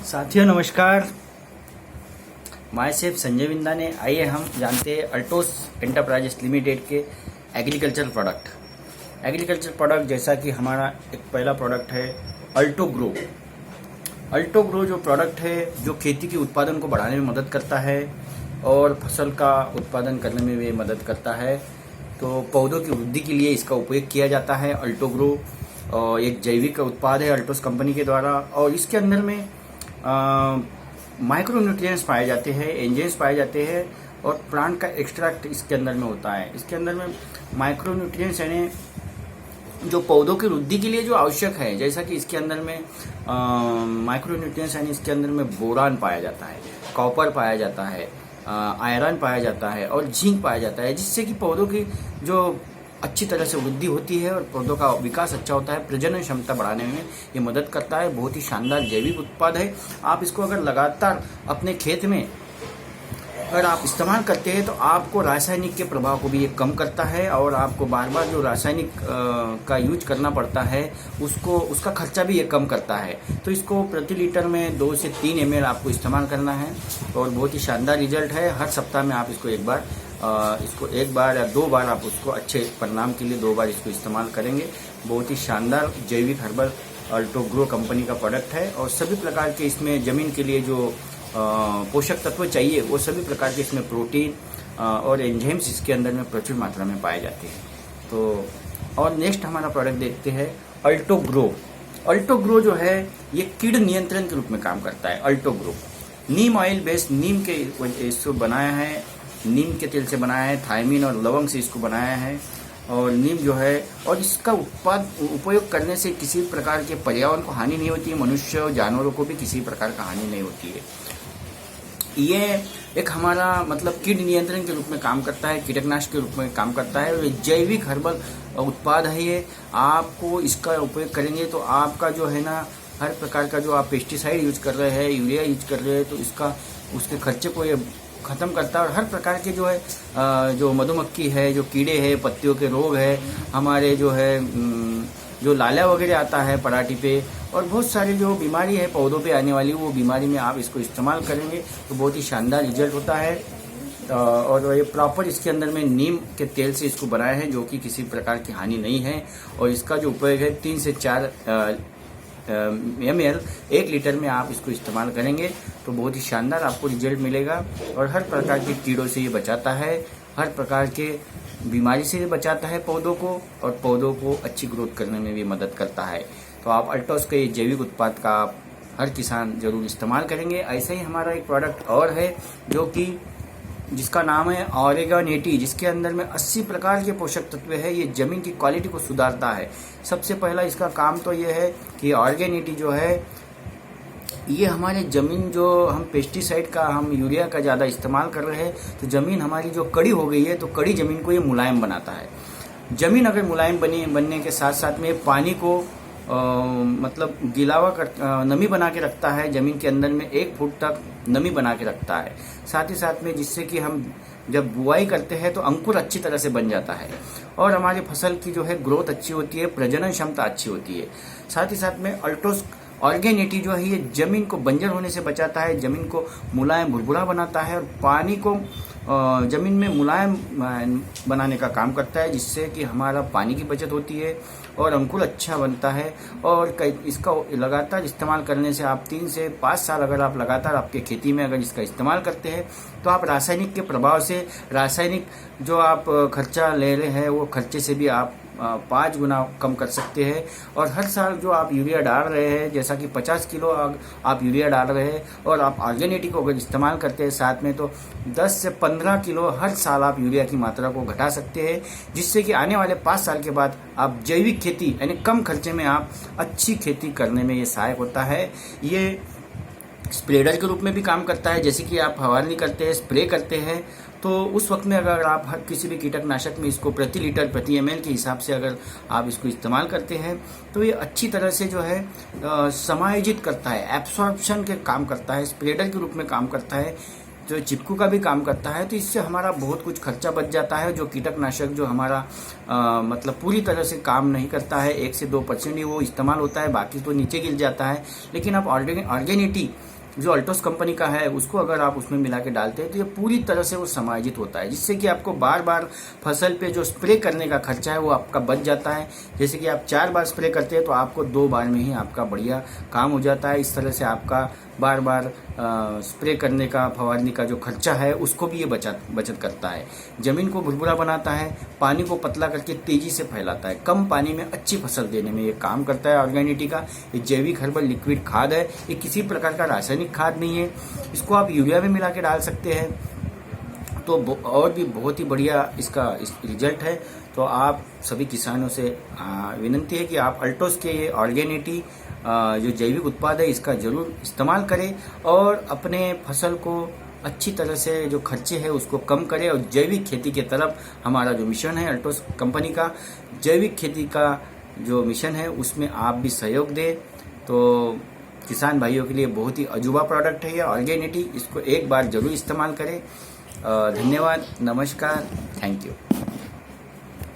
साथियों नमस्कार। My safe Sanjay Vinda ने आइए हम जानते हैं अल्टोस एंटरप्राइजेस लिमिटेड के एग्रीकल्चर प्रोडक्ट जैसा कि हमारा एक पहला प्रोडक्ट है अल्टो ग्रो जो प्रोडक्ट है जो खेती के उत्पादन को बढ़ाने में मदद करता है और फसल का उत्पादन करने में भी मदद करता है। तो पौधों की वृद्धि के लिए इसका उपयोग किया जाता है। अल्टो ग्रो एक जैविक उत्पाद है अल्टोस कंपनी के द्वारा, और इसके अंदर में माइक्रो न्यूट्रिएंट्स पाए जाते हैं, एंजाइम्स पाए जाते हैं और प्लांट का एक्सट्रैक्ट इसके अंदर में होता है। इसके अंदर में माइक्रो न्यूट्रिएंट्स यानी जो पौधों की वृद्धि के लिए जो आवश्यक है, जैसा कि इसके अंदर में माइक्रो न्यूट्रिएंट्स यानी इसके अंदर में बोरान पाया जाता है, कॉपर पाया जाता है, आयरन पाया जाता है और जिंक पाया जाता है, जिससे कि पौधों की जो अच्छी तरह से वृद्धि होती है और पौधों का विकास अच्छा होता है। प्रजनन क्षमता बढ़ाने में ये मदद करता है। बहुत ही शानदार जैविक उत्पाद है। आप इसको अगर लगातार अपने खेत में अगर आप इस्तेमाल करते हैं तो आपको रासायनिक के प्रभाव को भी ये कम करता है और आपको बार बार जो रासायनिक का यूज करना पड़ता है उसका खर्चा भी ये कम करता है। तो इसको प्रति लीटर में 2 से 3 ml आपको इस्तेमाल करना है और बहुत ही शानदार रिजल्ट है। हर सप्ताह में आप इसको एक बार या 2 बार आप उसको अच्छे परिणाम के लिए 2 बार इसको इस्तेमाल करेंगे। बहुत ही शानदार जैविक हर्बल अल्टो ग्रो कंपनी का प्रोडक्ट है और सभी प्रकार के इसमें जमीन के लिए जो पोषक तत्व चाहिए वो सभी प्रकार के इसमें प्रोटीन और एंजाइम्स इसके अंदर में प्रचुर मात्रा में पाए जाते हैं। तो और नेक्स्ट हमारा प्रोडक्ट देखते हैं अल्टो ग्रो जो है ये कीड़ नियंत्रण के रूप में काम करता है। अल्टो ग्रो नीम ऑयल बेस्ड, नीम के इसको बनाया है, नीम के तेल से बनाया है, थायमिन और लवंग से इसको बनाया है। और नीम जो है और इसका उपयोग करने से किसी प्रकार के पर्यावरण को हानि नहीं होती है, मनुष्य और जानवरों को भी किसी प्रकार का हानि नहीं होती है। ये एक हमारा मतलब कीट नियंत्रण के रूप में काम करता है, कीटनाशक के रूप में काम करता है और जैविक हर्बल उत्पाद है ये। आपको इसका उपयोग करेंगे तो आपका जो है ना हर प्रकार का जो आप पेस्टिसाइड यूज कर रहे हैं, यूरिया यूज कर रहे हैं, तो उसके खर्चे को ये खत्म करता है। और हर प्रकार के जो है जो मधुमक्खी है, जो कीड़े हैं, पत्तियों के रोग है, हमारे जो है जो लाला वगैरह आता है पराठी पे और बहुत सारी जो बीमारी है पौधों पे आने वाली, वो बीमारी में आप इसको इस्तेमाल करेंगे तो बहुत ही शानदार रिजल्ट होता है। और ये प्रॉपर इसके अंदर में नीम के तेल से इसको बनाया है जो कि किसी प्रकार की हानि नहीं है। और इसका जो उपयोग है 3 से 4 ml 1 लीटर में आप इसको इस्तेमाल करेंगे तो बहुत ही शानदार आपको रिजल्ट मिलेगा। और हर प्रकार के कीड़ों से ये बचाता है, हर प्रकार के बीमारी से बचाता है पौधों को और पौधों को अच्छी ग्रोथ करने में भी मदद करता है। तो आप अल्टोस के जैविक उत्पाद का आप हर किसान जरूर इस्तेमाल करेंगे। ऐसे ही हमारा एक प्रोडक्ट और है जो कि जिसका नाम है ऑर्गेनिटी, जिसके अंदर में 80 प्रकार के पोषक तत्व है। ये जमीन की क्वालिटी को सुधारता है। सबसे पहला इसका काम तो ये है कि ऑर्गेनिटी जो है ये हमारे ज़मीन जो हम पेस्टिसाइड का हम यूरिया का ज़्यादा इस्तेमाल कर रहे हैं तो ज़मीन हमारी जो कड़ी हो गई है तो कड़ी ज़मीन को ये मुलायम बनाता है। ज़मीन अगर मुलायम बनने के साथ साथ में पानी को मतलब गिलावा कर नमी बना के रखता है, ज़मीन के अंदर में 1 फुट तक नमी बना के रखता है। साथ ही साथ में जिससे कि हम जब बुआई करते हैं तो अंकुर अच्छी तरह से बन जाता है और हमारी फसल की जो है ग्रोथ अच्छी होती है, प्रजनन क्षमता अच्छी होती है। साथ ही साथ में अल्टोस ऑर्गेनिटी जो है ये जमीन को बंजर होने से बचाता है, जमीन को मुलायम भुरभुरा बनाता है और पानी को जमीन में मुलायम बनाने का काम करता है, जिससे कि हमारा पानी की बचत होती है और अंकुर अच्छा बनता है। और इसका लगातार इस्तेमाल करने से आप 3 से 5 साल अगर आप लगातार आपके खेती में अगर इसका इस्तेमाल करते हैं तो आप रासायनिक के प्रभाव से रासायनिक जो आप खर्चा ले रहे हैं वो खर्चे से भी आप 5 गुना कम कर सकते हैं। और हर साल जो आप यूरिया डाल रहे हैं, जैसा कि 50 किलो आप यूरिया डाल रहे हैं और आप ऑर्गेनिटी को अगर इस्तेमाल करते हैं साथ में तो 10 से 15 किलो हर साल आप यूरिया की मात्रा को घटा सकते हैं, जिससे कि आने वाले 5 साल के बाद आप जैविक खेती यानी कम खर्चे में आप अच्छी खेती करने में ये सहायक होता है। ये स्प्रेडर के रूप में भी काम करता है, जैसे कि आप फवारनी करते हैं, स्प्रे करते हैं तो उस वक्त में अगर आप हर किसी भी कीटनाशक में इसको प्रति लीटर प्रति ml के हिसाब से अगर आप इसको इस्तेमाल करते हैं तो ये अच्छी तरह से जो है समायोजित करता है, एब्सॉर्प्शन के काम करता है, स्प्रेडर के रूप में काम करता है, जो चिपकू का भी काम करता है। तो इससे हमारा बहुत कुछ खर्चा बच जाता है। जो कीटनाशक जो हमारा मतलब पूरी तरह से काम नहीं करता है, 1 से 2% ही वो इस्तेमाल होता है, बाकी तो नीचे गिर जाता है। लेकिन आप ऑर्गेनिटी जो अल्टोस कंपनी का है उसको अगर आप उसमें मिला के डालते हैं तो ये पूरी तरह से वो समायोजित होता है, जिससे कि आपको बार बार फसल पे जो स्प्रे करने का खर्चा है वो आपका बच जाता है। जैसे कि आप 4 बार स्प्रे करते हैं तो आपको 2 बार में ही आपका बढ़िया काम हो जाता है। इस तरह से आपका बार बार स्प्रे करने का, फवारने का जो खर्चा है उसको भी ये बचत करता है। ज़मीन को भुरभुरा बनाता है, पानी को पतला करके तेज़ी से फैलाता है, कम पानी में अच्छी फसल देने में ये काम करता है। ऑर्गेनिटी का ये जैविक हर्बल लिक्विड खाद है, ये किसी प्रकार का रासायनिक खाद नहीं है। इसको आप यूरिया में मिला के डाल सकते हैं तो और भी बहुत ही बढ़िया इसका रिजल्ट है। तो आप सभी किसानों से विनती है कि आप अल्टोस के ये ऑर्गेनिटी जो जैविक उत्पाद है इसका जरूर इस्तेमाल करें और अपने फसल को अच्छी तरह से जो खर्चे है उसको कम करें और जैविक खेती के तरफ हमारा जो मिशन है अल्टोस कंपनी का जैविक खेती का जो मिशन है उसमें आप भी सहयोग दें। तो किसान भाइयों के लिए बहुत ही अजूबा प्रोडक्ट है ये ऑर्गेनिटी, इसको एक बार जरूर इस्तेमाल करें। धन्यवाद, नमस्कार, थैंक यू।